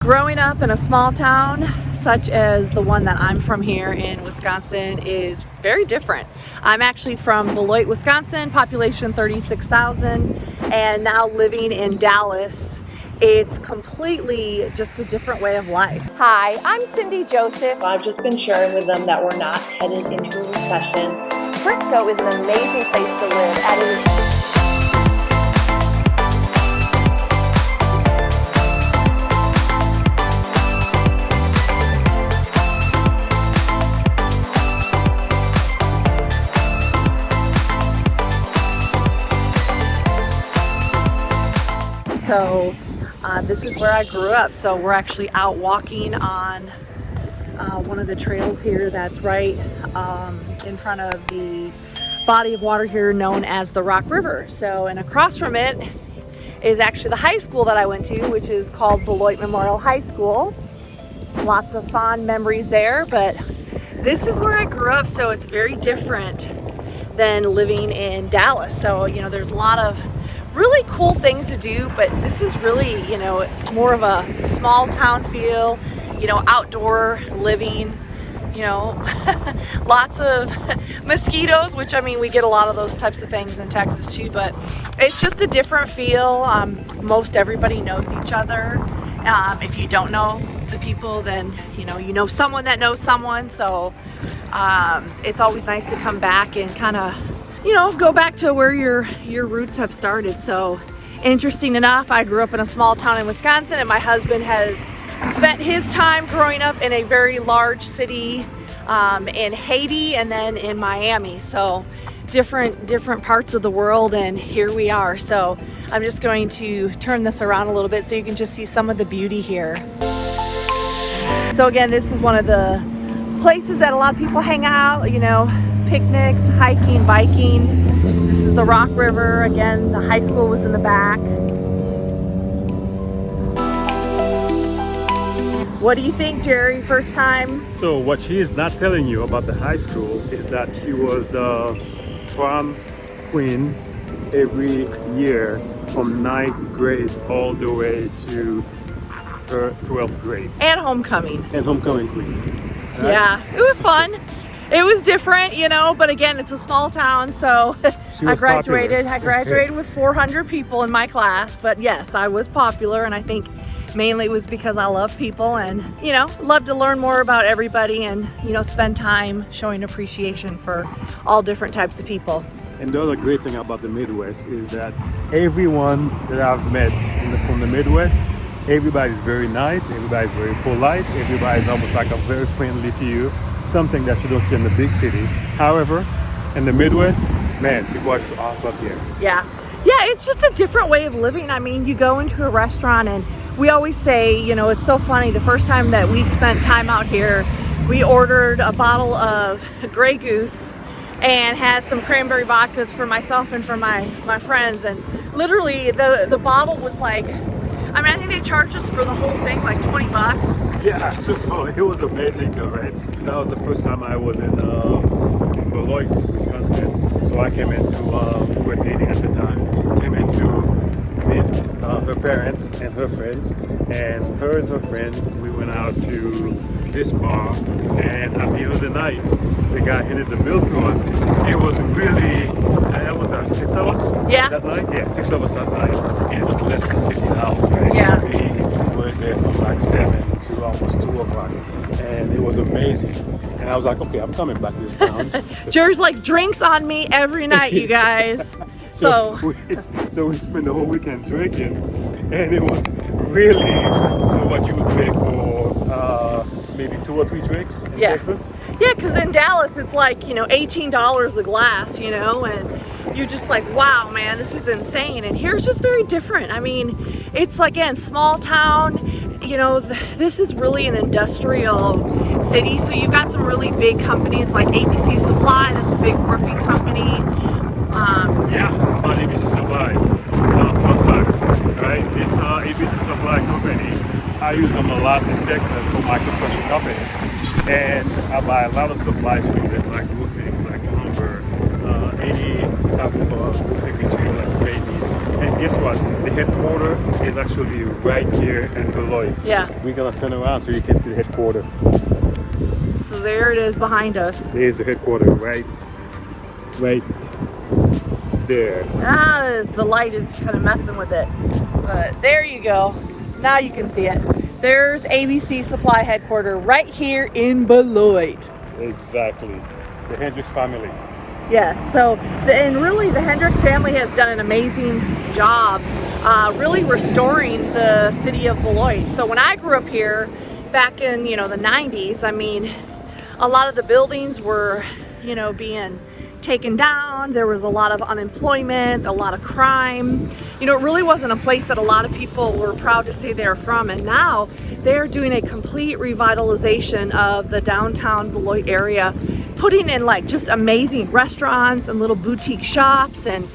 Growing up in a small town such as the one that I'm from here in Wisconsin is very different. I'm actually from Beloit, Wisconsin, population 36,000, and now living in Dallas. It's completely just a different way of life. Hi, I'm Gerry Joseph. I've just been sharing with them that we're not headed into a recession. Frisco is an amazing place to live, and it is So this is where I grew up. So we're actually out walking on one of the trails here that's right in front of the body of water here known as the Rock River. So, and across from it is actually the high school that I went to, which is called Beloit Memorial High School. Lots of fond memories there, but this is where I grew up, so it's very different than living in Dallas. So, you know, there's a lot of really cool things to do, but this is really, you know, more of a small town feel, you know, outdoor living, you know, lots of mosquitoes, which I mean, we get a lot of those types of things in Texas too, but it's just a different feel. Most everybody knows each other. If you don't know the people, then you know someone that knows someone. So it's always nice to come back and kind of, you know, go back to where your roots have started. So interesting enough, I grew up in a small town in Wisconsin, and my husband has spent his time growing up in a very large city in Haiti and then in Miami. So different parts of the world, and here we are. So I'm just going to turn this around a little bit so you can just see some of the beauty here. So again, this is one of the places that a lot of people hang out, you know, picnics, hiking, biking. This is the Rock River. Again, the high school was in the back. What do you think, Jerry? First time? So what she is not telling you about the high school is that she was the prom queen every year from 9th grade all the way to her 12th grade. And homecoming. And homecoming queen. Right? Yeah, it was fun. It was different, you know, but again, it's a small town, so I graduated with 400 people in my class, but yes, I was popular, and I think mainly it was because I love people and, you know, love to learn more about everybody and, you know, spend time showing appreciation for all different types of people. And the other great thing about the Midwest is that everyone that I've met from the Midwest, everybody's very nice, everybody's very polite, everybody's almost like very friendly to you. Something that you don't see in the big city. However, in the Midwest, man, people are just awesome here. Yeah, it's just a different way of living. I mean, you go into a restaurant, and we always say, you know, it's so funny. The first time that we spent time out here, we ordered a bottle of Grey Goose and had some cranberry vodkas for myself and for my friends. And literally, the bottle was like, I mean, I think they charged us for the whole thing like $20. Yeah, so it was amazing though, right? So that was the first time I was in Beloit, Wisconsin. So I came into, we were dating at the time, came in to meet her parents and her friends. And her and her friends, we went out to this bar, and at the end of the night, the guy hit the bill to us. It was really, it was 6 hours that night? Yeah, 6 hours that night. And it was less than $50, right? Yeah. We were there from like 7 to almost 2 o'clock. And it was amazing. And I was like, okay, I'm coming back to this town. Jerry's like, drinks on me every night, you guys. So we spent the whole weekend drinking, and it was really for what you would pay for maybe 2 or 3 drinks in Texas. Yeah, because in Dallas it's like, you know, $18 a glass, you know, and you're just like, wow, man, this is insane. And here's just very different. I mean, it's like, again, small town, you know, this is really an industrial city. So you've got some really big companies like ABC Supply, that's a big roofing company. About ABC Supplies. Fun facts, right? This ABC Supply company, I use them a lot in Texas for my construction company. And I buy a lot of supplies from them, like roofing, like lumber, any type of roofing material that's made. And guess what? The headquarters is actually right here in Beloit. Yeah. We're gonna turn around so you can see the headquarters. So there it is behind us. There's the headquarters right there. Ah, the light is kind of messing with it. But there you go. Now you can see it. There's ABC Supply headquarters right here in Beloit. Exactly. The Hendricks family. Yes, so, and really the Hendricks family has done an amazing job really restoring the city of Beloit. So when I grew up here back in, the 90s, I mean, a lot of the buildings were, being taken down. There was a lot of unemployment, a lot of crime. It really wasn't a place that a lot of people were proud to say they're from. And now they're doing a complete revitalization of the downtown Beloit area, putting in like just amazing restaurants and little boutique shops, and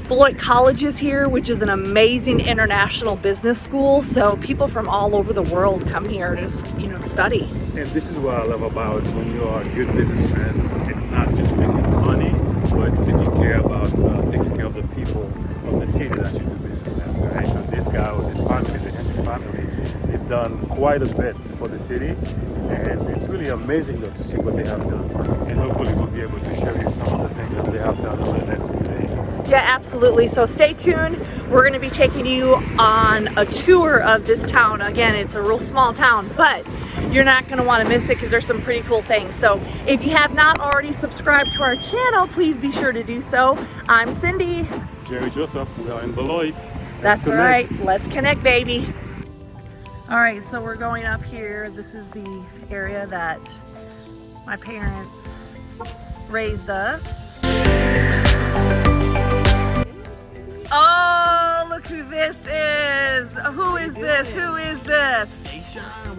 Beloit College is here, which is an amazing international business school. So people from all over the world come here to, study. And this is what I love about when you are a good businessman. It's not just making money, but it's taking care of the people of the city that you do business in. Right? So this guy with his family, the Hendricks family, they've done quite a bit for the city, and it's really amazing though to see what they have done. And hopefully we'll be able to show you some of the things that they have done over the next few days. Yeah, absolutely. So stay tuned. We're going to be taking you on a tour of this town. Again, it's a real small town, but you're not going to want to miss it because there's some pretty cool things. So if you have not already subscribed to our channel, please be sure to do so. I'm Cindy. Gerry Joseph, we are in Beloit. That's right. Let's connect, baby. All right, so we're going up here. This is the area that my parents raised us. Oh, look who this is. Who is this? Who is this?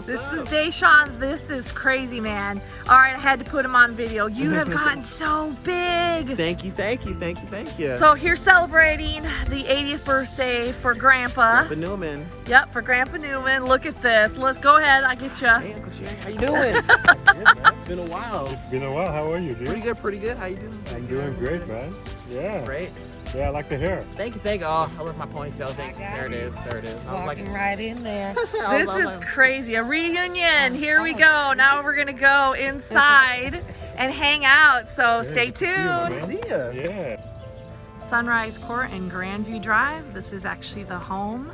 This is Deshaun. This is crazy, man. All right, I had to put him on video. You have gotten so big. Thank you. So here's celebrating the 80th birthday for Grandpa. Grandpa Newman. Yep, for Grandpa Newman. Look at this. Let's go ahead. I'll get you. Hey, Uncle Sherry, how you doing? It's been a while. It's been a while. How are you, dude? Pretty good. How you doing? I'm doing great, man. Yeah. Great. Yeah, I like the hair. Thank you. Oh, I love my ponytail. There it is. Walking right in there. This is crazy. A reunion. Here we go. Now we're going to go inside and hang out. So stay tuned. See ya. Yeah. Sunrise Court and Grandview Drive. This is actually the home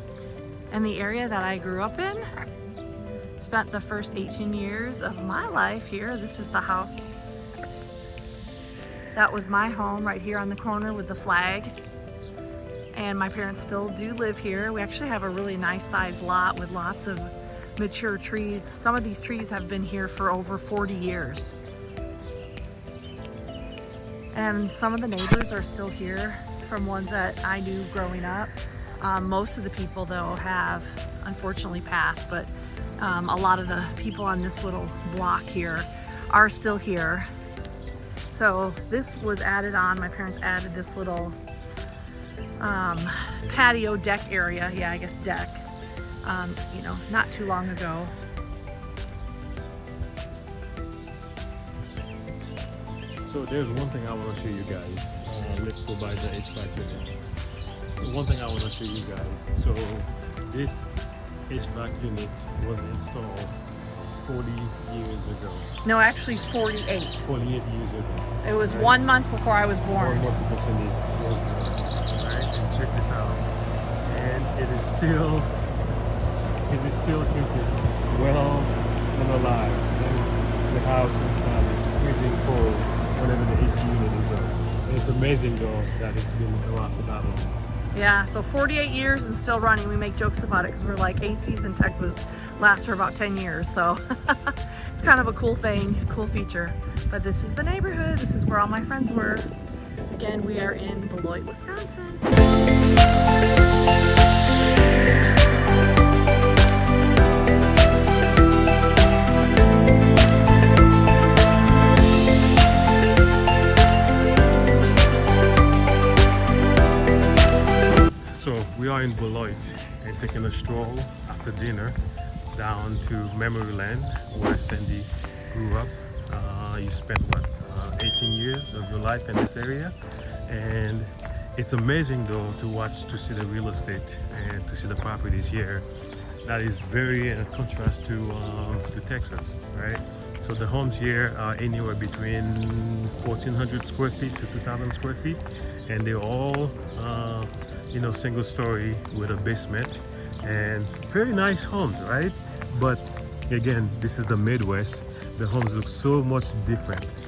and the area that I grew up in. Spent the first 18 years of my life here. This is the house. That was my home right here on the corner with the flag. And my parents still do live here. We actually have a really nice sized lot with lots of mature trees. Some of these trees have been here for over 40 years. And some of the neighbors are still here from ones that I knew growing up. Most of the people though have unfortunately passed, but a lot of the people on this little block here are still here. So this was added on. My parents added this little patio deck area. Yeah, I guess deck. Not too long ago. So there's one thing I want to show you guys. Let's go by the HVAC unit. So one thing I want to show you guys. So this HVAC unit was installed 40 years ago. No, actually 48. 48 years ago. It was 1 month before I was born. 1 month before Cindy was born. Right, and check this out. And it is still kicking, well and alive. And the house inside is freezing cold whenever the AC unit is on. And it's amazing though that it's been around for that long. Yeah, so 48 years and still running. We make jokes about it because we're like ACs in Texas last for about 10 years. So it's kind of a cool thing, cool feature. But this is the neighborhood. This is where all my friends were. Again, we are in Beloit, Wisconsin. So we are in Beloit and taking a stroll after dinner down to memory lane where Cindy grew up. You spent what, 18 years of your life in this area, and It's amazing though to see the real estate and to see the properties here. That is very in contrast to Texas, right? So the homes here are anywhere between 1,400 square feet to 2,000 square feet, and they're all single story with a basement, and very nice homes, right? But again, this is the Midwest. The homes look so much different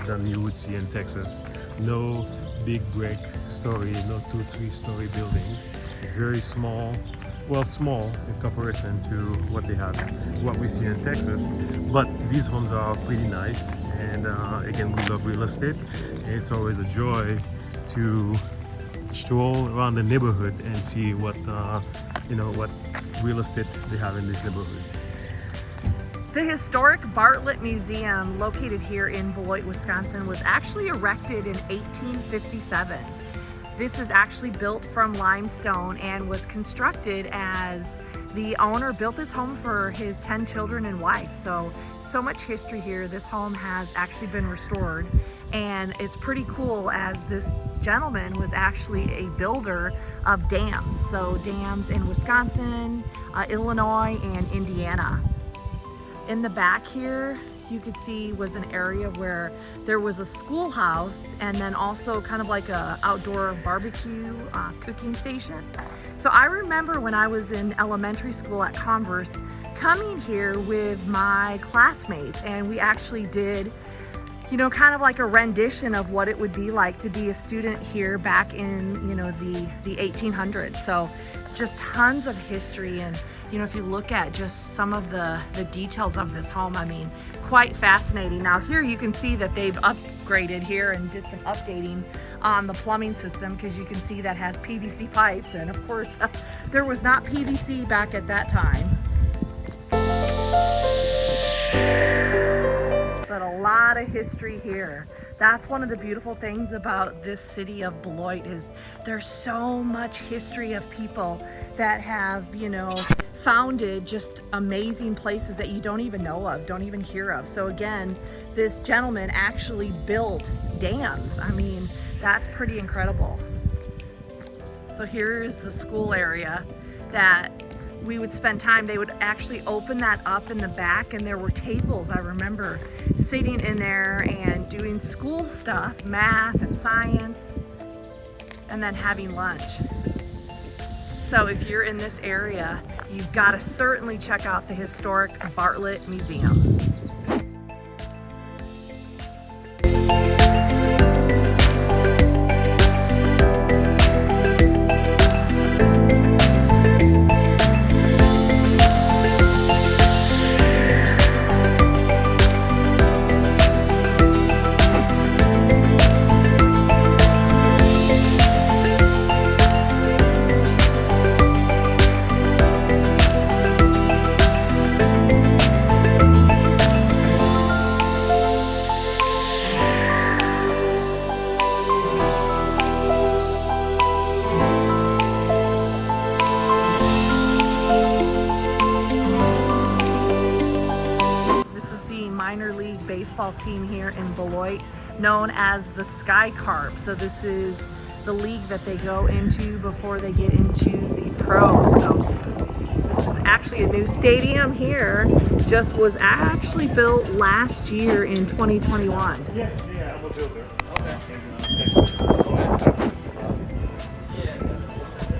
than you would see in Texas. No big brick story, no 2-3 story buildings. It's very small, well, small in comparison to what we see in Texas. But these homes are pretty nice, and again, we love real estate. It's always a joy to stroll around the neighborhood and see what real estate they have in these neighborhoods. The historic Bartlett Museum, located here in Beloit, Wisconsin, was actually erected in 1857. This is actually built from limestone and was constructed as the owner built this home for his 10 children and wife. So much history here. This home has actually been restored, and it's pretty cool as this gentleman was actually a builder of dams. So dams in Wisconsin, Illinois, and Indiana. In the back here, you could see was an area where there was a schoolhouse and then also kind of like a outdoor barbecue cooking station. So I remember when I was in elementary school at Converse, coming here with my classmates, and we actually did, kind of like a rendition of what it would be like to be a student here back in, the 1800s. So just tons of history, and if you look at just some of the details of this home, I mean, quite fascinating. Now here you can see that they've upgraded here and did some updating on the plumbing system, because you can see that has PVC pipes, and of course there was not PVC back at that time. But a lot of history here. That's one of the beautiful things about this city of Beloit, is there's so much history of people that have, founded just amazing places that you don't even know of, don't even hear of. So again, this gentleman actually built dams. I mean, that's pretty incredible. So here's the school area that we would spend time. They would actually open that up in the back, and there were tables. I remember sitting in there and doing school stuff, math and science, and then having lunch. So if you're in this area, you've got to certainly check out the historic Bartlett Museum. Baseball team here in Beloit, known as the Sky Carp. So this is the league that they go into before they get into the pros. So this is actually a new stadium here, just was actually built last year in 2021. Yeah, I'm a builder.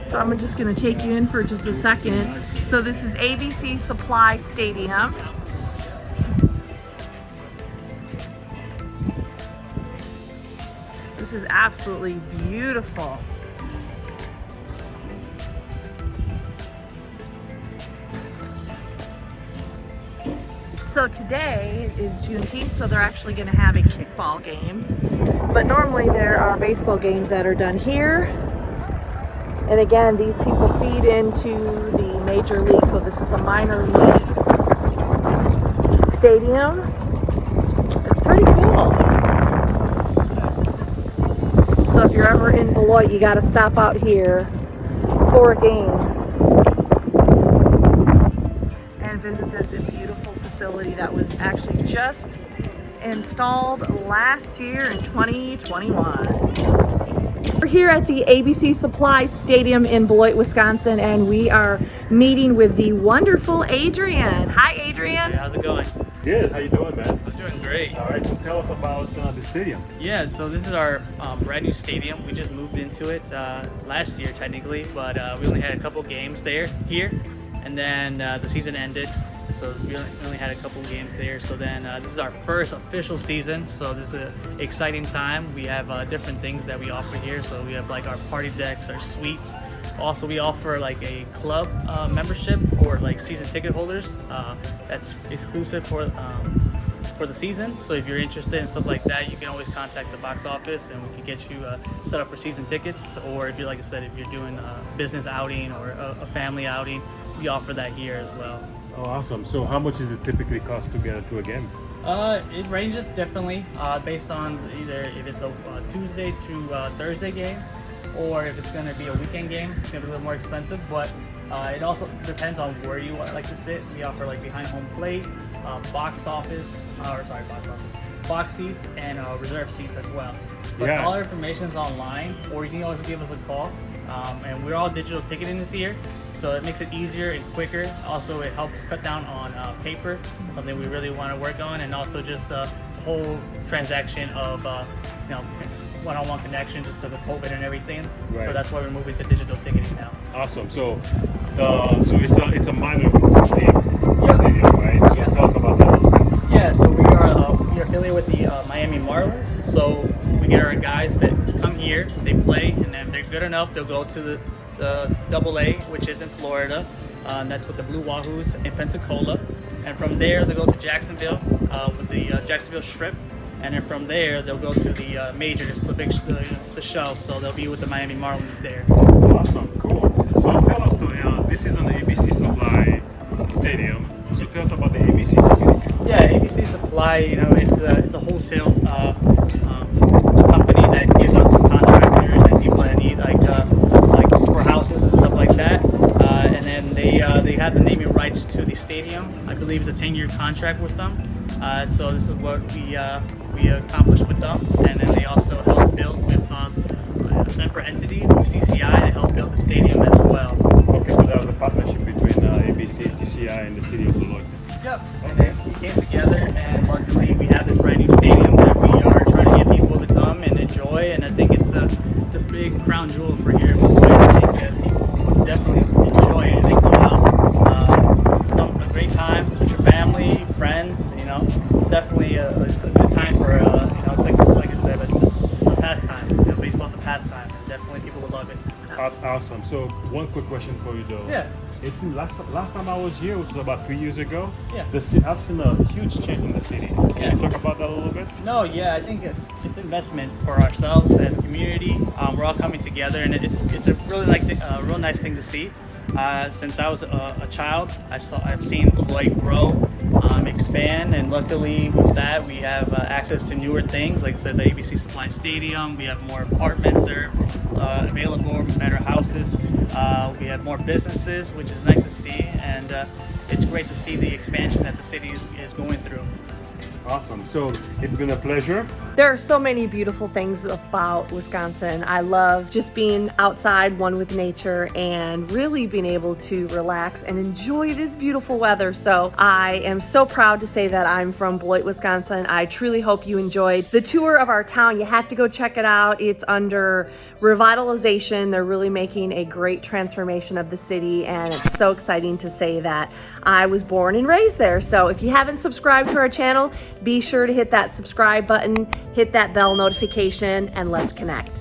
So I'm just going to take you in for just a second. So this is ABC Supply Stadium. This is absolutely beautiful. So today is Juneteenth, so they're actually going to have a kickball game. But normally there are baseball games that are done here. And again, these people feed into the major league. So this is a minor league stadium. It's pretty cool. So if you're ever in Beloit, you got to stop out here for a game and visit this beautiful facility that was actually just installed last year in 2021. We're here at the ABC Supply Stadium in Beloit, Wisconsin, and we are meeting with the wonderful Adrian. Hi, Adrian. Hey, how's it going? Good. How you doing, man? I'm doing great. All right. So tell us about the stadium. Yeah, so this is our brand new stadium. We just moved into it last year, technically, but we only had a couple games here, and then the season ended. So we only had a couple games there. So then this is our first official season. So this is an exciting time. We have different things that we offer here. So we have like our party decks, our suites. Also, we offer like a club membership for like season ticket holders. That's exclusive for the season. So if you're interested in stuff like that, you can always contact the box office and we can get you set up for season tickets. Or if you, like I said, if you're doing a business outing or a family outing, we offer that here as well. Oh, awesome. So how much does it typically cost to get into a game? It ranges differently based on either if it's a Tuesday to Thursday game, or if it's going to be a weekend game. It's going to be a little more expensive, but it also depends on where you like to sit. We offer like behind home plate, box seats, and reserve seats as well. But all our information is online, or you can always give us a call. And we're all digital ticketing this year, so it makes it easier and quicker. Also, it helps cut down on paper, something we really want to work on, and also just the whole transaction of one-on-one connection, just because of COVID and everything. Right. So that's why we're moving to digital ticketing now. Awesome. So it's a minor league stadium, right? So tell us about that. Yeah, so we are affiliated with the Miami Marlins. So we get our guys that come here, they play, and then if they're good enough, they'll go to the AA, which is in Florida. And that's with the Blue Wahoos in Pensacola. And from there, they'll go to Jacksonville with the Jacksonville Strip. And then from there, they'll go to the majors, the show. So they'll be with the Miami Marlins there. Awesome. Cool. So tell us, this is an ABC Supply Stadium. So tell us about the ABC ticketing. Yeah, ABC Supply, it's a wholesale company that gives out to contractors and people that need like for houses and stuff like that. And then they have the naming rights to the stadium. I believe it's a 10-year contract with them. So this is what we accomplished with them. And then they also help build with a separate entity with TCI to help build the stadium as well. Okay, so that was a partnership between ABC, TCI, and the city of Beloit. Yep. And then we came together, and luckily we have this brand new stadium that we are trying to get people to come and enjoy. And I think it's a big crown jewel for here in Beloit. I think that people would definitely enjoy it if they come out. It's a great time with your family, friends. Definitely a good time for it's like I said, it's a pastime. Baseball's a pastime, and definitely people will love it. That's awesome. So one quick question for you though. Yeah. It's last time I was here, which was about 3 years ago. Yeah. I've seen a huge change in the city. Can you talk about that a little bit? No, yeah, I think it's investment for ourselves as a community. We're all coming together, and it's a really real nice thing to see. Since I was a child, I've seen Beloit grow, expand, and luckily with that we have access to newer things. Like I said, the ABC Supply Stadium. We have more apartments there available, better houses. We have more businesses, which is nice to see, and it's great to see the expansion that the city is going through. Awesome. So it's been a pleasure. There are so many beautiful things about Wisconsin. I love just being outside, one with nature, and really being able to relax and enjoy this beautiful weather. So I am so proud to say that I'm from Beloit, Wisconsin. I truly hope you enjoyed the tour of our town. You have to go check it out. It's under revitalization. They're really making a great transformation of the city, and it's so exciting to say that I was born and raised there. So if you haven't subscribed to our channel, be sure to hit that subscribe button, hit that bell notification, and let's connect.